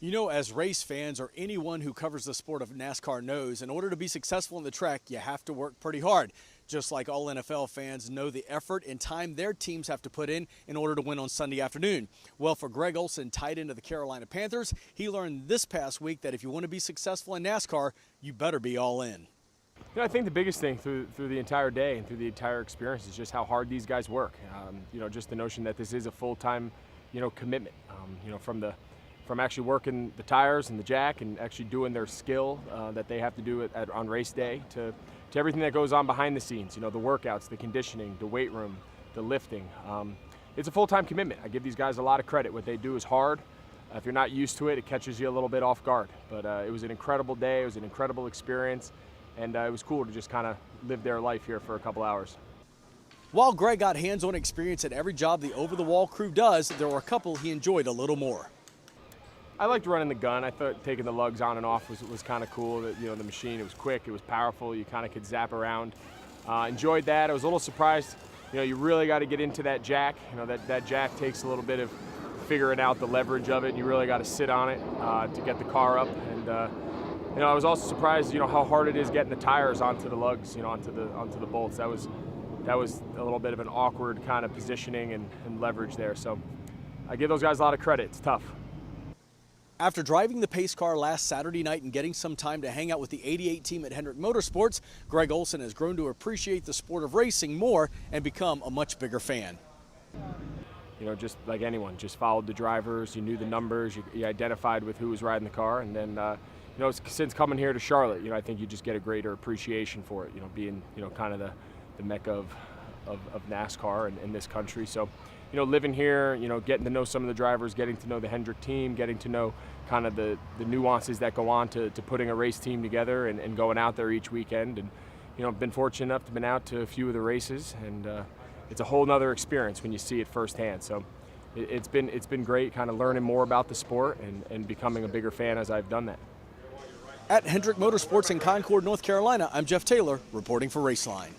You know, as race fans or anyone who covers the sport of NASCAR knows, in order to be successful in the track, you have to work pretty hard. Just like all NFL fans know the effort and time their teams have to put in order to win on Sunday afternoon. Well, for Greg Olsen, tied into the Carolina Panthers, he learned this past week that if you want to be successful in NASCAR, you better be all in. I think the biggest thing through the entire day and through the entire experience is just how hard these guys work. Just the notion that this is a full-time, commitment. From actually working the tires and the jack and actually doing their skill that they have to do on race day to everything that goes on behind the scenes. The workouts, the conditioning, the weight room, the lifting. It's a full-time commitment. I give these guys a lot of credit. What they do is hard. If you're not used to it, it catches you a little bit off guard. But it was an incredible day. It was an incredible experience. And it was cool to just kind of live their life here for a couple hours. While Greg got hands-on experience at every job the over-the-wall crew does, there were a couple he enjoyed a little more. I liked running the gun. I thought taking the lugs on and off was kind of cool. The machine, it was quick, it was powerful. You kind of could zap around. Enjoyed that. I was a little surprised. You really got to get into that jack. That jack takes a little bit of figuring out the leverage of it. You really got to sit on it to get the car up. And I was also surprised, how hard it is getting the tires onto the lugs, onto the bolts. That was a little bit of an awkward kind of positioning and leverage there. So I give those guys a lot of credit. It's tough. After driving the pace car last Saturday night and getting some time to hang out with the 88 team at Hendrick Motorsports, Greg Olsen has grown to appreciate the sport of racing more and become a much bigger fan. Just like anyone, just followed the drivers, you knew the numbers, you identified with who was riding the car, and then since coming here to Charlotte, I think you just get a greater appreciation for it, being, kind of the mecca of NASCAR in this country. So, living here, getting to know some of the drivers, getting to know the Hendrick team, getting to know kind of the nuances that go on to putting a race team together and going out there each weekend. And, I've been fortunate enough to have been out to a few of the races, and it's a whole nother experience when you see it firsthand. So it's been great kind of learning more about the sport and becoming a bigger fan as I've done that. At Hendrick Motorsports in Concord, North Carolina, I'm Jeff Taylor reporting for Raceline.